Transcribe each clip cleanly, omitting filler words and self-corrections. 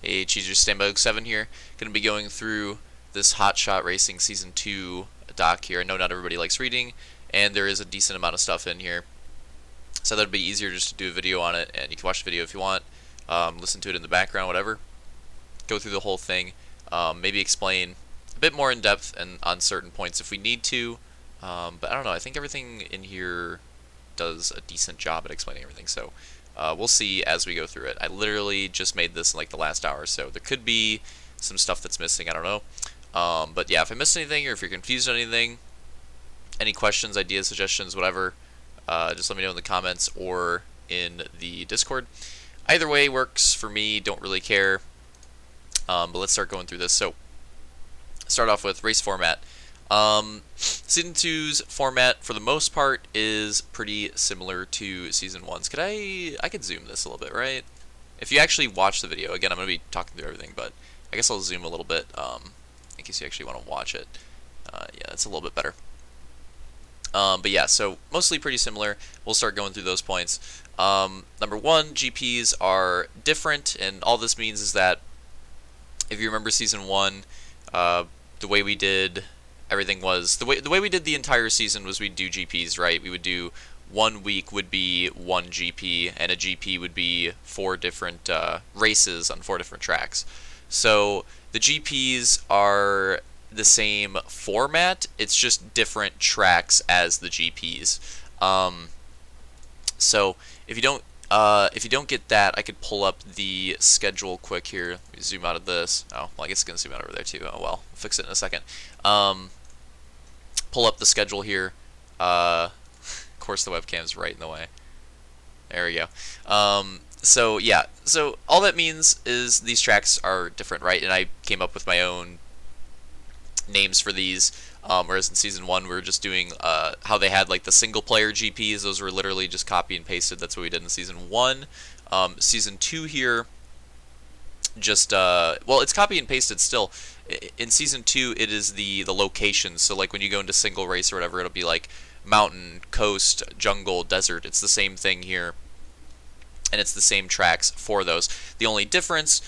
Hey, Cheeser, StandbyLuke7 here. Going to be going through this Hotshot Racing Season 2 doc here. I know not everybody likes reading, and there is a decent amount of stuff in here. So that would be easier just to do a video on it, and you can watch the video if you want, listen to it in the background, whatever. Go through the whole thing, maybe explain a bit more in depth and on certain points if we need to. But I don't know, I think everything in here does a decent job at explaining everything, so we'll see as we go through it. I literally just made this in like the last hour, so there could be some stuff that's missing, I don't know. But yeah, if I missed anything or if you're confused on anything, any questions, ideas, suggestions, whatever, just let me know in the comments or in the Discord. Either way works for me, don't really care. But let's start going through this. So, start off with race format. Season 2's format, for the most part, is pretty similar to Season 1's. I could zoom this a little bit, right? If you actually watch the video, again, I'm going to be talking through everything, but I guess I'll zoom a little bit, in case you actually want to watch it. Yeah, that's a little bit better. But yeah, so mostly pretty similar. We'll start going through those points. Number one, GPs are different, and all this means is that if you remember Season 1, the way we did everything was the way we did the entire season was we'd do GPs, right? We would do 1 week would be 1 GP, and a GP would be 4 different races on 4 different tracks. So the GPs are the same format, it's just different tracks as the GPs. So if you don't get that, I could pull up the schedule quick here. Let me zoom out of this. Oh, well, I guess it's gonna zoom out over there too. Oh well, we'll fix it in a second. Pull up the schedule here. Of course, the webcam's right in the way. There we go. So yeah, so all that means is these tracks are different, right? And I came up with my own names for these. Whereas in Season 1 we were just doing how they had like the single player GPs. Those were literally just copy and pasted. That's what we did in Season 1. Season 2 here, just well, it's copy and pasted still. In Season 2 it is the locations. So like when you go into single race or whatever, it'll be like mountain, coast, jungle, desert. It's the same thing here, and it's the same tracks for those. The only difference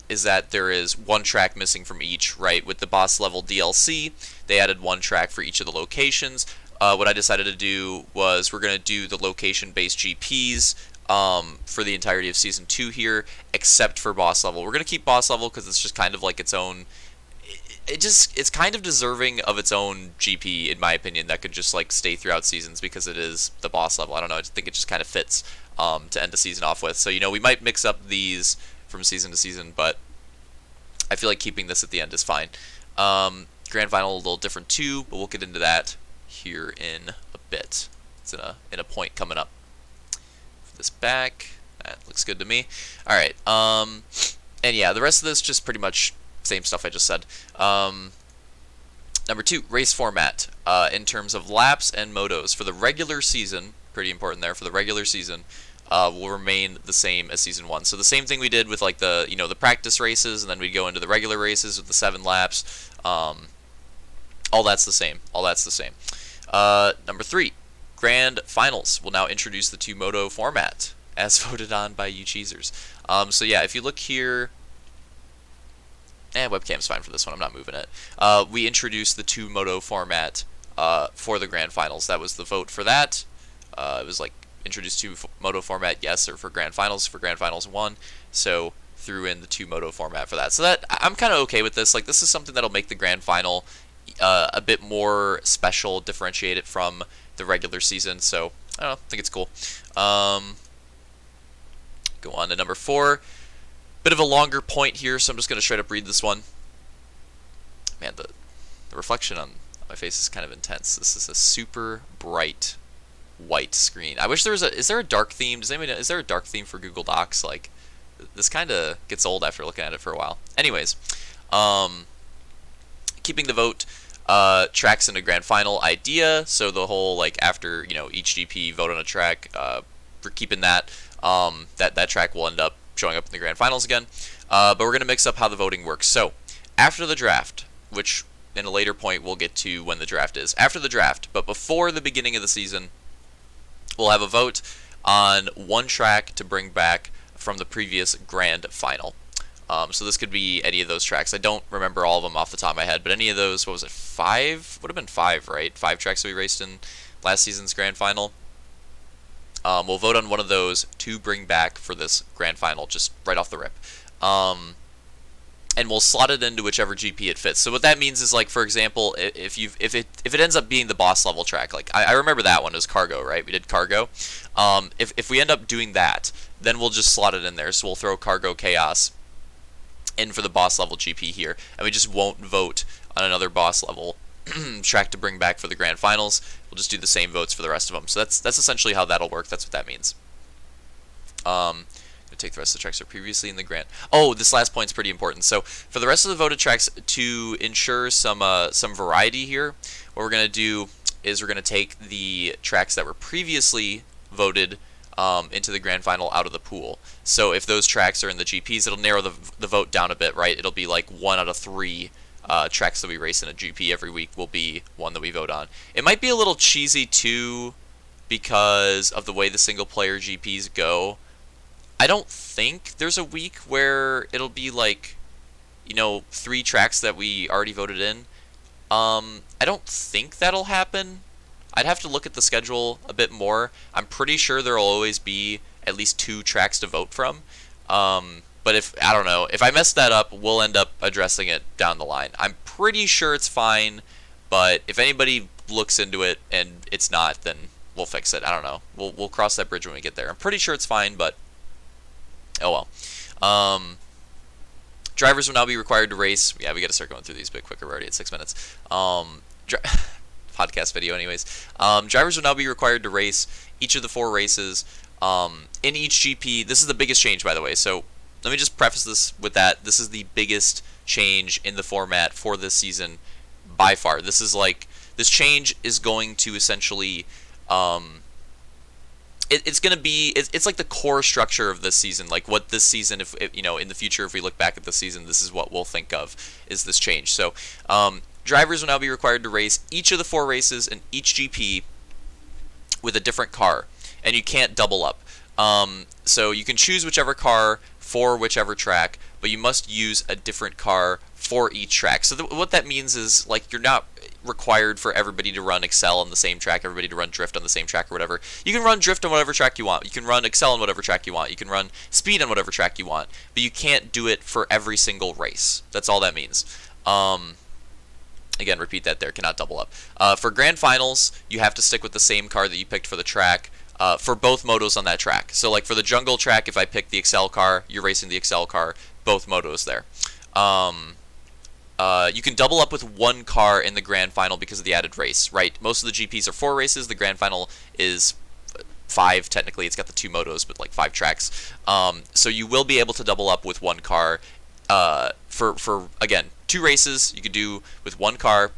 is that there is 1 track missing from each, right? With the boss level DLC, they added 1 track for each of the locations. What I decided to do was we're going to do the location-based GPs for the entirety of Season 2 here, except for boss level. We're going to keep boss level because it's just kind of like its own... It's kind of deserving of its own GP, in my opinion, that could just like stay throughout seasons because it is the boss level. I don't know, I just think it just kind of fits to end the season off with. So, you know, we might mix up these from season to season, but I feel like keeping this at the end is fine. Grand Final a little different too, but we'll get into that here in a bit. It's in a point coming up. For this back, that looks good to me. All right, and yeah, the rest of this just pretty much same stuff I just said. Number 2, race format. In terms of laps and motos for the regular season, pretty important there. For the regular season, will remain the same as Season 1. So the same thing we did with like the the practice races, and then we'd go into the regular races with the 7 laps. All that's the same. All that's the same. Number 3, grand finals will now introduce the 2 moto format as voted on by you cheesers. So yeah, if you look here. Webcam's fine for this one. I'm not moving it. We introduced the 2 moto format for the grand finals. That was the vote for that. It was like introduced 2 moto format, yes, or for grand finals 1. So threw in the 2 moto format for that. So that I'm kind of okay with this. Like this is something that'll make the grand final a bit more special, differentiate it from the regular season. So I don't know. I think it's cool. Go on to number 4. Bit of a longer point here, so I'm just going to straight up read this one. Man, the reflection on my face is kind of intense. This is a super bright white screen. I wish there was is there a dark theme? Does anybody know, is there a dark theme for Google Docs? Like, this kind of gets old after looking at it for a while. Anyways, keeping the vote tracks in a grand final idea. So the whole like after each GP vote on a track, we're keeping that. That track will end up showing up in the grand finals again, but we're going to mix up how the voting works. So after the draft, which in a later point we'll get to when the draft is, after the draft but before the beginning of the season, we'll have a vote on 1 track to bring back from the previous grand final. So this could be any of those tracks. I don't remember all of them off the top of my head, but any of those, what was it, 5? Would have been 5, right? 5 tracks that we raced in last season's grand final. We'll vote on one of those to bring back for this grand final, just right off the rip. And we'll slot it into whichever GP it fits. So what that means is, like, for example, if it ends up being the boss level track, like I remember that one was Cargo, right? We did Cargo. If we end up doing that, then we'll just slot it in there. So we'll throw Cargo Chaos in for the boss level GP here, and we just won't vote on another boss level track to bring back for the grand finals. We'll just do the same votes for the rest of them. So that's essentially how that'll work. That's what that means. Gonna take the rest of the tracks that are previously in the grand. Oh, this last point's pretty important. So for the rest of the voted tracks, to ensure some variety here, what we're gonna do is we're gonna take the tracks that were previously voted into the grand final out of the pool. So if those tracks are in the GPs, it'll narrow the vote down a bit, right? It'll be like 1 out of 3 tracks that we race in a GP every week will be one that we vote on. It might be a little cheesy too because of the way the single player GPs go. I don't think there's a week where it'll be like, 3 tracks that we already voted in. I don't think that'll happen. I'd have to look at the schedule a bit more. I'm pretty sure there'll always be at least 2 tracks to vote from. But I don't know, if I mess that up, we'll end up addressing it down the line. I'm pretty sure it's fine, but if anybody looks into it and it's not, then we'll fix it. I don't know. We'll cross that bridge when we get there. I'm pretty sure it's fine, but oh well. Drivers will now be required to race. Yeah, we got to start going through these a bit quicker. We're already at 6 minutes. Podcast video anyways. Drivers will now be required to race each of the 4 races in each GP. This is the biggest change, by the way, so let me just preface this with that. This is the biggest change in the format for this season by far. This change is going to essentially it's going to be it's like the core structure of this season. Like what this season, if in the future, if we look back at the season, this is what we'll think of is this change. So drivers will now be required to race each of the 4 races in each GP with a different car, and you can't double up. So you can choose whichever car for whichever track, but you must use a different car for each track. So what that means is, like, you're not required for everybody to run Excel on the same track, everybody to run Drift on the same track or whatever. You can run Drift on whatever track you want. You can run Excel on whatever track you want. You can run Speed on whatever track you want. But you can't do it for every single race. That's all that means. Again, repeat that there. Cannot double up. For grand finals, you have to stick with the same car that you picked for the track. For both motos on that track. So like for the jungle track, if I pick the Excel car, you're racing the Excel car, both motos there. You can double up with 1 car in the grand final because of the added race, right? Most of the GPs are 4 races. The grand final is 5 technically. It's got the 2 motos, but like 5 tracks. So you will be able to double up with 1 car for again, 2 races you could do with 1 car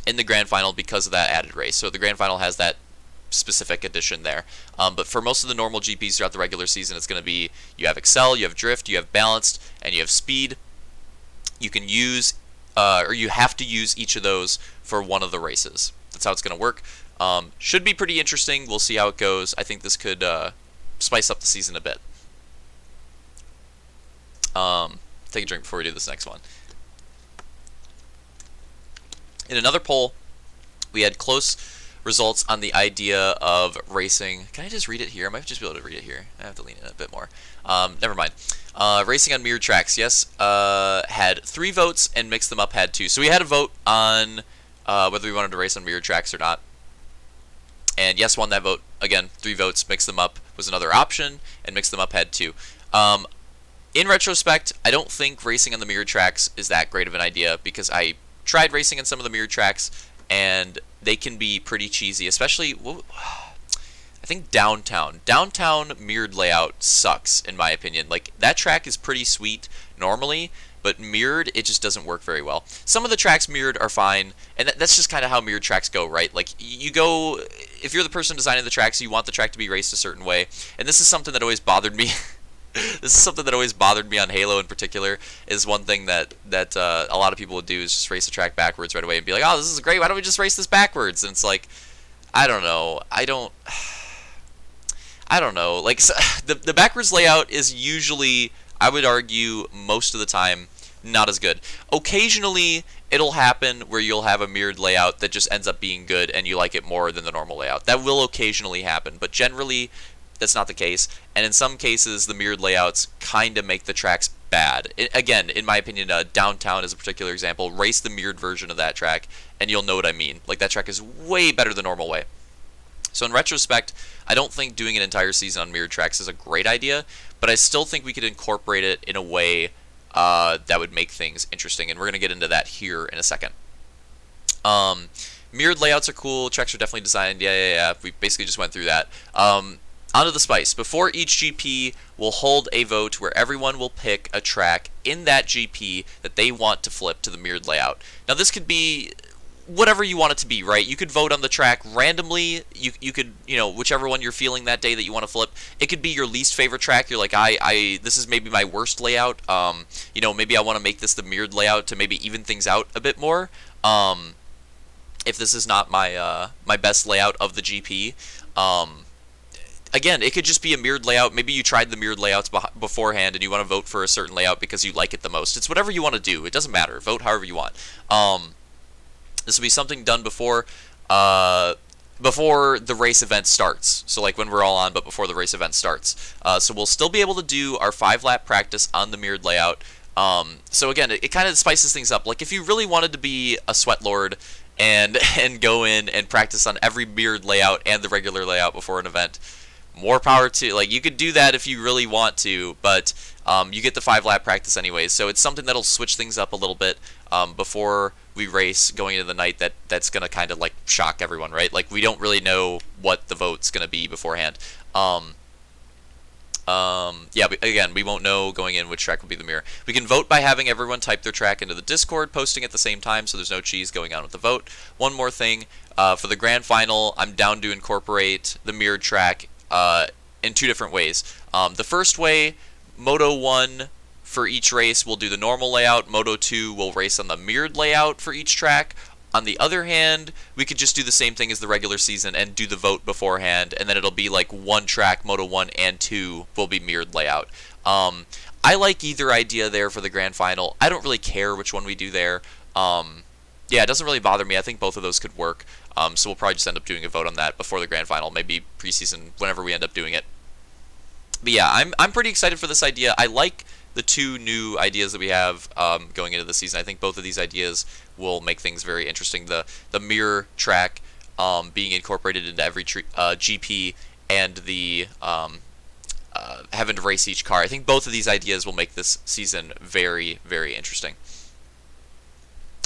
in the grand final because of that added race. So the grand final has that specific addition there. But for most of the normal GPs throughout the regular season, it's going to be you have Excel, you have Drift, you have Balanced, and you have Speed. You can use, or you have to use each of those for one of the races. That's how it's going to work. Should be pretty interesting. We'll see how it goes. I think this could spice up the season a bit. Take a drink before we do this next one. In another poll, we had close results on the idea of racing. Can I just read it here? I might just be able to read it here. I have to lean in a bit more. Never mind. Racing on mirrored tracks. Yes, had 3 votes, and mixed them up had 2. So we had a vote on whether we wanted to race on mirrored tracks or not. And yes won that vote. Again, 3 votes. Mix them up was another option, and mix them up had 2. In retrospect, I don't think racing on the mirrored tracks is that great of an idea because I tried racing on some of the mirrored tracks, and they can be pretty cheesy, especially, I think Downtown. Downtown mirrored layout sucks, in my opinion. Like, that track is pretty sweet normally, but mirrored, it just doesn't work very well. Some of the tracks mirrored are fine, and that's just kind of how mirrored tracks go, right? Like, you go, if you're the person designing the tracks, you want the track to be raced a certain way, and this is something that always bothered me. This is something that always bothered me on Halo in particular, is one thing that a lot of people would do is just race the track backwards right away and be like, oh, this is great, why don't we just race this backwards? And it's like, I don't know, like, so, the backwards layout is usually I would argue most of the time not as good. Occasionally, it'll happen where you'll have a mirrored layout that just ends up being good and you like it more than the normal layout. That will occasionally happen, but generally that's not the case. And in some cases, the mirrored layouts kind of make the tracks bad. Again, in my opinion, Downtown is a particular example. Race the mirrored version of that track, and you'll know what I mean. Like, that track is way better the normal way. So in retrospect, I don't think doing an entire season on mirrored tracks is a great idea, but I still think we could incorporate it in a way that would make things interesting, and we're going to get into that here in a second. Mirrored layouts are cool. Tracks are definitely designed. Yeah. We basically just went through that. Onto the spice. Before each GP, we'll hold a vote where everyone will pick a track in that GP that they want to flip to the mirrored layout. Now, this could be whatever you want it to be, right? You could vote on the track randomly. You could, whichever one you're feeling that day that you want to flip. It could be your least favorite track. You're like, this is maybe my worst layout. Maybe I want to make this the mirrored layout to maybe even things out a bit more. If this is not my my best layout of the GP. Again, it could just be a mirrored layout. Maybe you tried the mirrored layouts beforehand and you want to vote for a certain layout because you like it the most. It's whatever you want to do. It doesn't matter. Vote however you want. This will be something done before the race event starts. So like when we're all on, but before the race event starts. So we'll still be able to do our 5-lap practice on the mirrored layout. So again, it kind of spices things up. Like if you really wanted to be a sweat lord and go in and practice on every mirrored layout and the regular layout before an event, more power to, like, you could do that if you really want to, but you get the 5-lap practice anyways, so it's something that'll switch things up a little bit before we race going into the night. That's going to kind of like shock everyone, right? Like, we don't really know what the vote's going to be beforehand. Again, we won't know going in which track will be the mirror. We can vote by having everyone type their track into the Discord, posting at the same time, so there's no cheese going on with the vote. One more thing, for the grand final, I'm down to incorporate the mirrored track in 2 different ways. The first way, Moto 1 for each race will do the normal layout. Moto 2 will race on the mirrored layout for each track. On the other hand, we could just do the same thing as the regular season and do the vote beforehand, and then it'll be like one track, Moto 1 and 2 will be mirrored layout. I like either idea there for the grand final. I don't really care which one we do there. It doesn't really bother me. I think both of those could work. So we'll probably just end up doing a vote on that before the grand final, maybe preseason, whenever we end up doing it. But yeah, I'm pretty excited for this idea. I like the 2 new ideas that we have going into the season. I think both of these ideas will make things very interesting. The mirror track being incorporated into every GP, and the having to race each car. I think both of these ideas will make this season very, very interesting.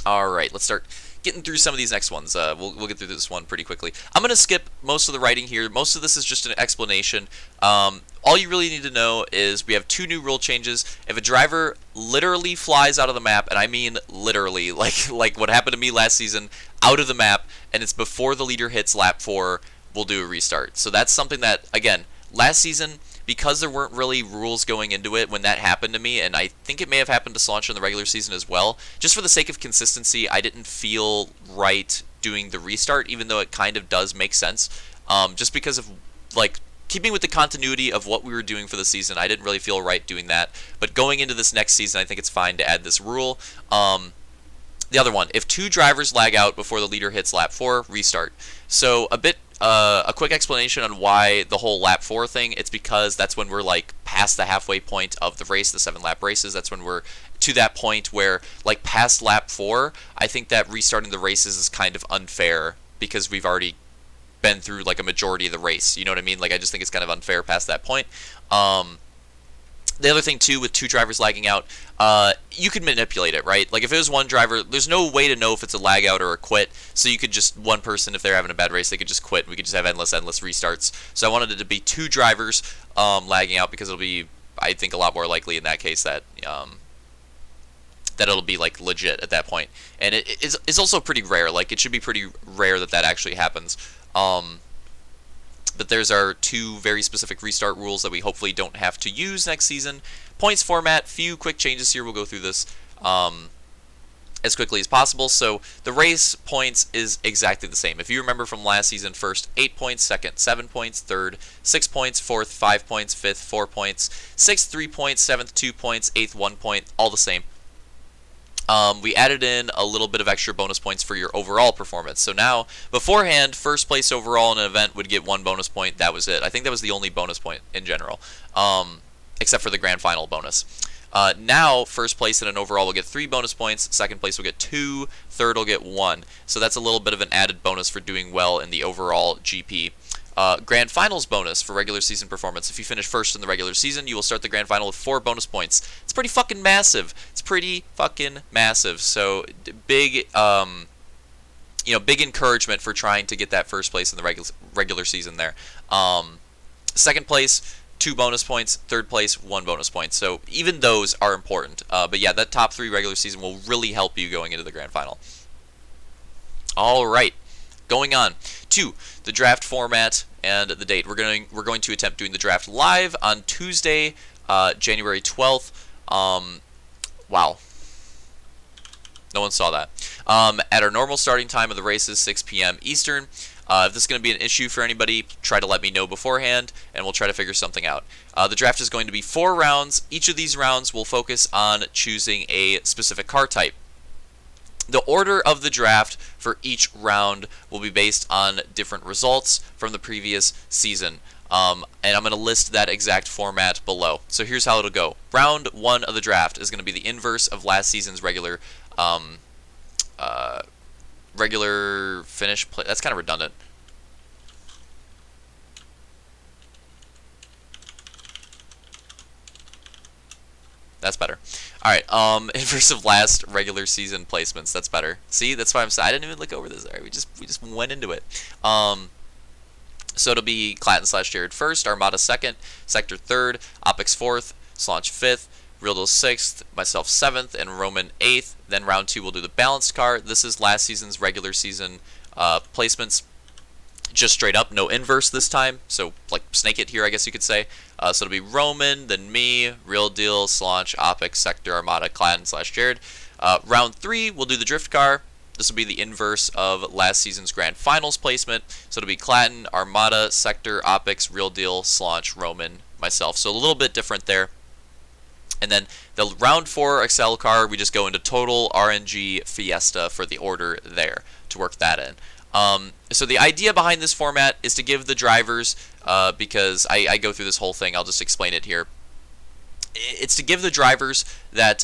All right, let's start getting through some of these next ones. We'll get through this one pretty quickly. I'm going to skip most of the writing here. Most of this is just an explanation. All you really need to know is we have 2 new rule changes. If a driver literally flies out of the map, and I mean literally, like what happened to me last season, out of the map, and it's before the leader hits lap 4, we'll do a restart. So that's something that, again, last season, because there weren't really rules going into it when that happened to me, and I think it may have happened to Solange in the regular season as well, just for the sake of consistency, I didn't feel right doing the restart, even though it kind of does make sense. Just because of, like, keeping with the continuity of what we were doing for the season, I didn't really feel right doing that. But going into this next season, I think it's fine to add this rule. The other one, if 2 drivers lag out before the leader hits lap 4, restart. So a quick explanation on why the whole lap 4 thing. It's because that's when we're like past the halfway point of the race, the 7-lap races. That's when we're to that point where, like, past lap 4, I think that restarting the races is kind of unfair because we've already been through like a majority of the race. You know what I mean? Like, I just think it's kind of unfair past that point. The other thing too, with 2 drivers lagging out, you could manipulate it, right? Like, if it was one driver, there's no way to know if it's a lag out or a quit, so you could just, one person, if they're having a bad race, they could just quit, and we could just have endless restarts. So I wanted it to be 2 drivers lagging out, because it'll be, I think, a lot more likely in that case that that it'll be like legit at that point. And it's also pretty rare. Like, it should be pretty rare that actually happens. But there's our 2 very specific restart rules that we hopefully don't have to use next season. Points format, few quick changes here. We'll go through this. as quickly as possible. So the race points is exactly the same. If you remember from last season, first 8 points, second 7 points, third 6 points, fourth 5 points, fifth 4 points, sixth 3 points, seventh 2 points, eighth 1 point, all the same. We added in a little bit of extra bonus points for your overall performance. So now, beforehand, first place overall in an event would get 1 bonus point. That was it. I think that was the only bonus point in general, except for the grand final bonus. Now, first place in an overall will get 3 bonus points, second place will get 2, third will get 1. So that's a little bit of an added bonus for doing well in the overall GP. Grand Finals bonus for regular season performance. If you finish first in the regular season, you will start the Grand Final with 4 bonus points. It's pretty fucking massive. So big, big encouragement for trying to get that first place in the regular season there. Second place, 2 bonus points. Third place, 1 bonus point. So even those are important. But yeah, that top 3 regular season will really help you going into the Grand Final. All right. Going on to the draft format and the date. We're going to attempt doing the draft live on Tuesday, January 12th. Wow. No one saw that. At our normal starting time of the races, 6 p.m. Eastern. If this is going to be an issue for anybody, try to let me know beforehand, and we'll try to figure something out. The draft is going to be 4 rounds. Each of these rounds will focus on choosing a specific car type. The order of the draft for each round will be based on different results from the previous season. And I'm going to list that exact format below. So here's how it'll go. Round 1 of the draft is going to be the inverse of last season's regular finish play. That's kind of redundant. That's better. Alright, inverse of last regular season placements. That's better. See, that's why I'm saying I didn't even look over this. Alright, we just went into it. So it'll be Clatton/Jared first, Armada second, Sector third, Opix fourth, Slaunch fifth, Real Deal sixth, myself seventh, and Roman eighth. Then round 2 we'll do the balanced car. This is last season's regular season placements. Just straight up, no inverse this time. So like snake it here, I guess you could say. So it'll be Roman, then me, Real Deal, Slaunch, Opix, Sector, Armada, Clatton/Jared. Round 3 we'll do the drift car. This will be the inverse of last season's grand finals placement. So it'll be Clatton, Armada, Sector, Opix, Real Deal, Slaunch, Roman, myself. So a little bit different there. And then the round 4 Excel car, we just go into total RNG Fiesta for the order there to work that in. So the idea behind this format is to give the drivers, because I go through this whole thing, I'll just explain it here. It's to give the drivers that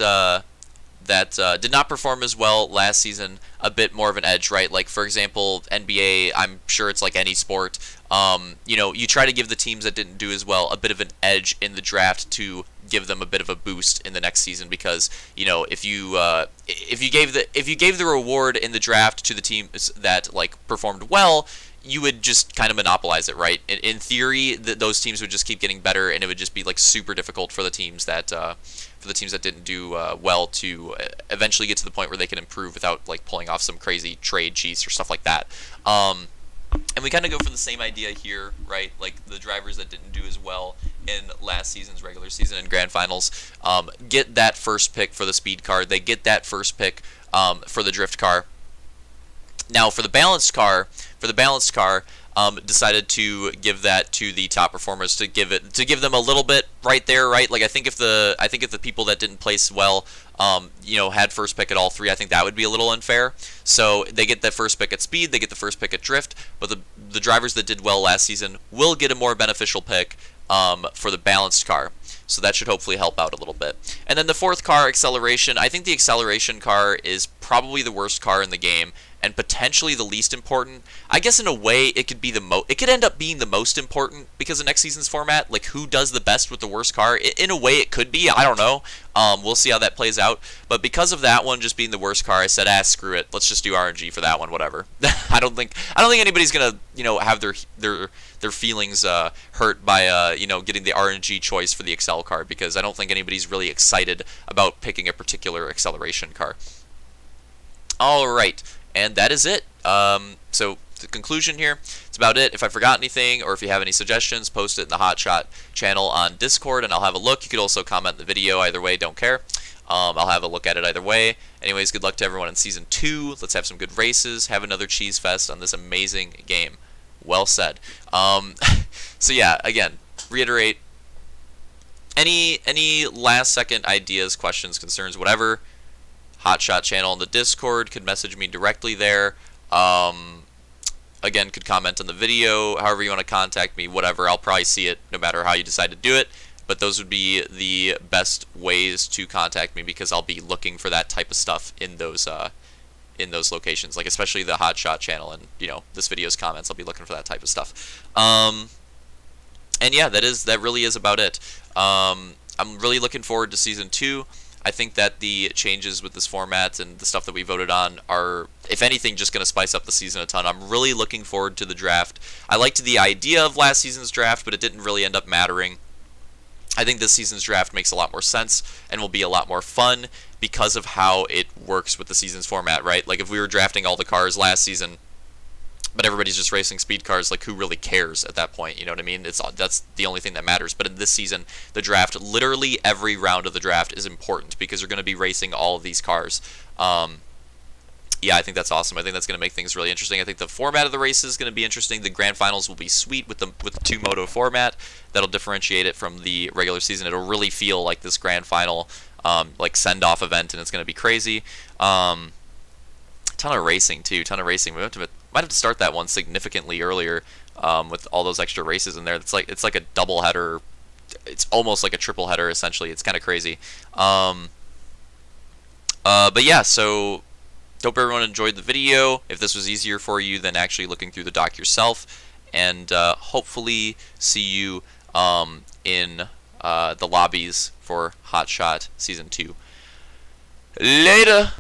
did not perform as well last season a bit more of an edge, right? Like, for example, NBA, I'm sure it's like any sport. You try to give the teams that didn't do as well a bit of an edge in the draft to give them a bit of a boost in the next season, because if you gave the reward in the draft to the teams that like performed well, you would just kind of monopolize it, right? In theory, those teams would just keep getting better, and it would just be like super difficult for the teams that didn't do well to eventually get to the point where they can improve without like pulling off some crazy trade cheats or stuff like that. And we kind of go for the same idea here, right? Like the drivers that didn't do as well in last season's regular season and grand finals get that first pick for the speed car. They get that first pick for the drift car. Now for the balanced car, decided to give that to the top performers to give them a little bit right there, right? Like I think if the people that didn't place well, had first pick at all 3, I think that would be a little unfair. So they get that first pick at speed, they get the first pick at drift, but the drivers that did well last season will get a more beneficial pick for the balanced car. So that should hopefully help out a little bit. And then the 4th car, acceleration. I think the acceleration car is probably the worst car in the game, and potentially the least important. I guess in a way it could be it could end up being the most important because of next season's format, like who does the best with the worst car. In a way it could be, I don't know. We'll see how that plays out. But because of that one just being the worst car, I said, screw it. Let's just do RNG for that one, whatever. I don't think anybody's gonna, have their feelings hurt by getting the RNG choice for the Excel car, because I don't think anybody's really excited about picking a particular acceleration car. All right. And that is it. So the conclusion here, it's about it. If I forgot anything or if you have any suggestions, post it in the Hotshot channel on Discord and I'll have a look. You could also comment in the video. Either way, don't care. I'll have a look at it either way. Anyways, good luck to everyone in Season 2. Let's have some good races. Have another cheese fest on this amazing game. Well said. So yeah, again, reiterate, any last second ideas, questions, concerns, whatever, Hotshot channel in the Discord, could message me directly there. Again, could comment on the video, however you want to contact me, whatever. I'll probably see it no matter how you decide to do it, but those would be the best ways to contact me, because I'll be looking for that type of stuff in those locations, like especially the Hotshot channel and, you know, this video's comments. I'll be looking for that type of stuff. And yeah, that really is about it. I'm really looking forward to Season 2. I think that the changes with this format and the stuff that we voted on are, if anything, just going to spice up the season a ton. I'm really looking forward to the draft. I liked the idea of last season's draft, but it didn't really end up mattering. I think this season's draft makes a lot more sense and will be a lot more fun because of how it works with the season's format, right? Like, if we were drafting all the cars last season, but everybody's just racing speed cars, like, who really cares at that point? You know what I mean? That's the only thing that matters. But in this season, the draft, literally every round of the draft is important because you're going to be racing all of these cars. Yeah, I think that's awesome. I think that's going to make things really interesting. I think the format of the race is going to be interesting. The grand finals will be sweet with the two-moto format. That'll differentiate it from the regular season. It'll really feel like this grand final, like, send-off event, and it's going to be crazy. Ton of racing too. Ton of racing. We might have to start that one significantly earlier, with all those extra races in there. It's like a double header. It's almost like a triple header essentially. It's kind of crazy. But yeah, so hope everyone enjoyed the video. If this was easier for you than actually looking through the doc yourself, and hopefully see you in the lobbies for Hotshot Season 2. Later.